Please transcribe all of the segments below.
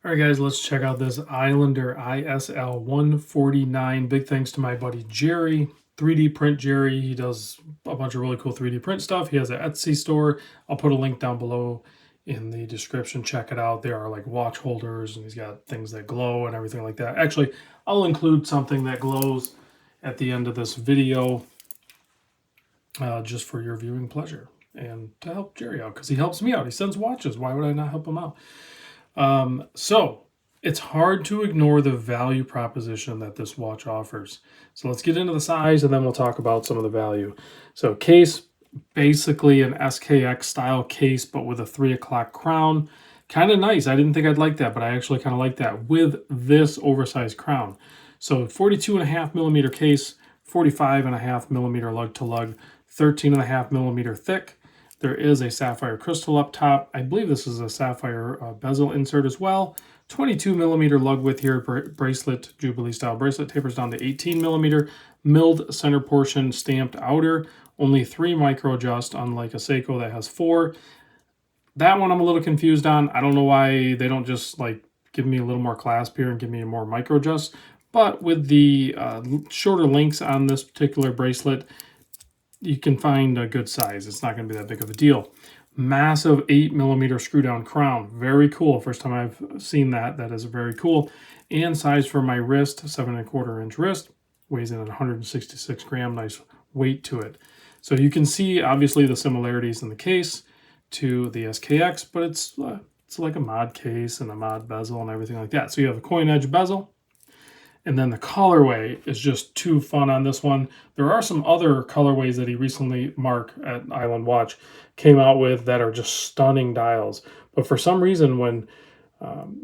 All right, guys, let's check out this Islander ISL-149. Big thanks to my buddy Jerry, 3D Print Jerry. He does a bunch of really cool 3D print stuff. He has an Etsy store. I'll put a link down below in the description. Check it out. There are like watch holders, and he's got things that glow and everything like that. Actually, I'll include something that glows at the end of this video just for your viewing pleasure and to help Jerry out because he helps me out. He sends watches. Why would I not help him out? So it's hard to ignore the value proposition that this watch offers. So let's get into the size and then we'll talk about some of the value. So case, basically an SKX style case, but with a 3 o'clock crown. Kind of nice. I didn't think I'd like that, but I actually kind of like that with this oversized crown. So 42.5 millimeter case, 45.5 millimeter lug to lug, 13.5 millimeter thick. There is a sapphire crystal up top. I believe this is a sapphire bezel insert as well. 22 millimeter lug width here, bracelet, Jubilee style bracelet, tapers down to 18 millimeter. Milled center portion, stamped outer, only 3 micro adjust, unlike a Seiko that has 4. That one I'm a little confused on. I don't know why they don't just like give me a little more clasp here and give me a more micro adjust. But with the shorter links on this particular bracelet, you can find a good size. It's not going to be that big of a deal. Massive 8 millimeter screw down crown. Very cool. First time I've seen that. That is very cool. And size for my wrist, 7.25 inch wrist. Weighs in at 166 gram. Nice weight to it. So you can see obviously the similarities in the case to the SKX, but it's like a mod case and a mod bezel and everything like that. So you have a coin edge bezel. And then the colorway is just too fun on this one. There are some other colorways that he recently, Mark at Island Watch, came out with that are just stunning dials. But for some reason, when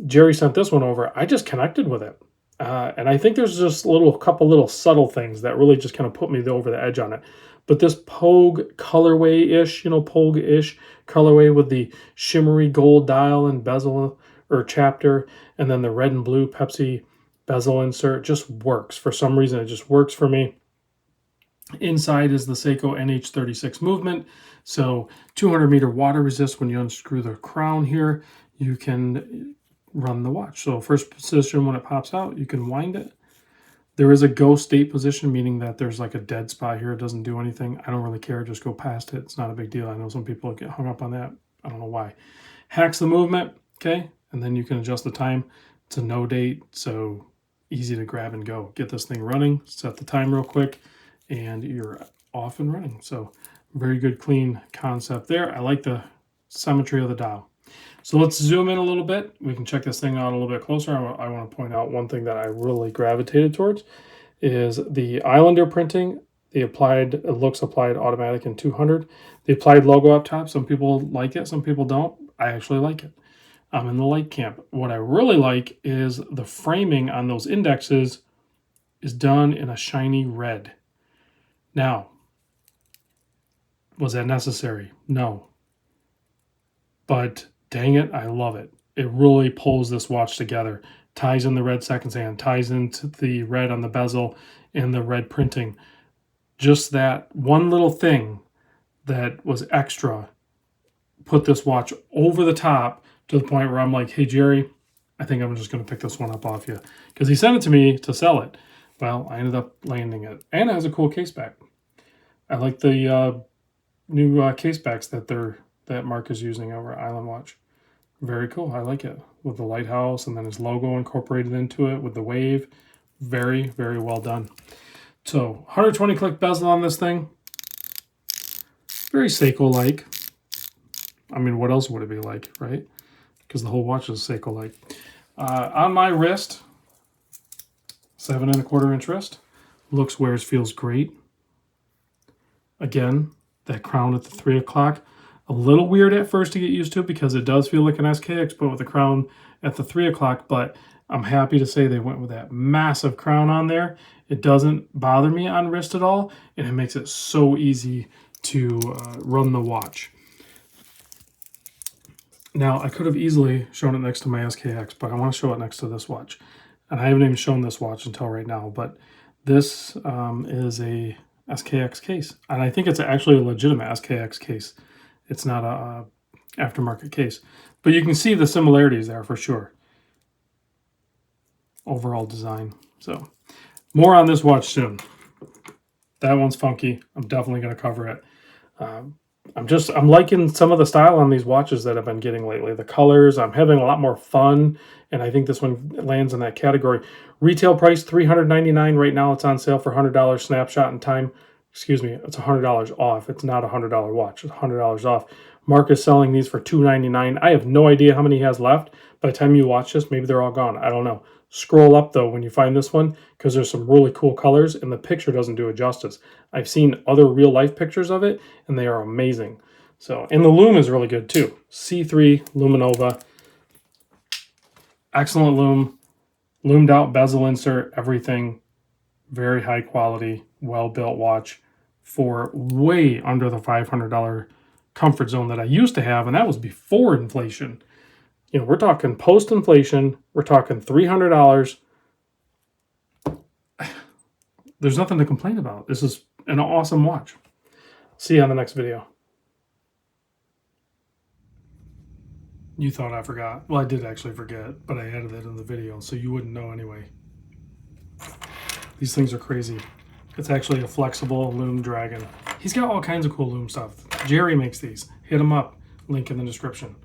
Jerry sent this one over, I just connected with it. And I think there's just a couple little subtle things that really just kind of put me over the edge on it. But this Pogue colorway-ish, Pogue-ish colorway with the shimmery gold dial and bezel or chapter, and then the red and blue Pepsi bezel insert just works. For some reason, it just works for me. Inside is the Seiko NH36 movement. So 200 meter water resist. When you unscrew the crown here, you can run the watch. So first position, when it pops out, you can wind it. There is a ghost date position, meaning that there's like a dead spot here. It doesn't do anything. I don't really care. Just go past it. It's not a big deal. I know some people get hung up on that. I don't know why. Hacks the movement, okay? And then you can adjust the time to no date. So easy to grab and go. Get this thing running, set the time real quick, and you're off and running. So very good, clean concept there. I like the symmetry of the dial. So let's zoom in a little bit. We can check this thing out a little bit closer. I want to point out one thing that I really gravitated towards is the Islander printing, the looks applied automatic in 200. The applied logo up top, some people like it, some people don't. I actually like it. I'm in the light camp. What I really like is the framing on those indexes is done in a shiny red. Now, was that necessary? No. But dang it, I love it. It really pulls this watch together. Ties in the red seconds hand, ties into the red on the bezel and the red printing. Just that one little thing that was extra put this watch over the top to the point where I'm like, hey, Jerry, I think I'm just going to pick this one up off you. Because he sent it to me to sell it. Well, I ended up landing it. And it has a cool case back. I like the new case backs that Mark is using over at Island Watch. Very cool. I like it. With the lighthouse and then his logo incorporated into it with the wave. Very, very well done. So 120 click bezel on this thing. Very Seiko-like. I mean, what else would it be like, right? Because the whole watch is Seiko-like. On my wrist, 7.25 inch wrist. Looks, wears, feels great. Again, that crown at the 3 o'clock. A little weird at first to get used to because it does feel like an SKX, but with the crown at the 3 o'clock. But I'm happy to say they went with that massive crown on there. It doesn't bother me on wrist at all, and it makes it so easy to run the watch. Now, I could have easily shown it next to my SKX, but I want to show it next to this watch. And I haven't even shown this watch until right now, but this is a SKX case. And I think it's actually a legitimate SKX case. It's not a aftermarket case. But you can see the similarities there for sure. overall design. So more on this watch soon. That one's funky. I'm definitely going to cover it. I'm liking some of the style on these watches that I've been getting lately. The colors, I'm having a lot more fun, and I think this one lands in that category. Retail price $399 right now. It's on sale for $100 snapshot in time. Excuse me, it's $100 off. It's not a $100 watch. It's $100 off. Mark is selling these for $299. I have no idea how many he has left. By the time you watch this, maybe they're all gone. I don't know. Scroll up though when you find this one, because there's some really cool colors and the picture doesn't do it justice. I've seen other real life pictures of it and they are amazing. So, and the lume is really good too. C3 Luminova. Excellent lume. Loomed out bezel insert, everything. Very high quality, well built watch for way under the $500 comfort zone that I used to have, and that was before inflation. You know, we're talking post-inflation, we're talking $300. There's nothing to complain about. This is an awesome watch. See you on the next video. You thought I forgot. Well, I did actually forget, but I added it in the video, so you wouldn't know anyway. These things are crazy. It's actually a flexible lume dragon. He's got all kinds of cool lume stuff. Jerry makes these. Hit him up. Link in the description.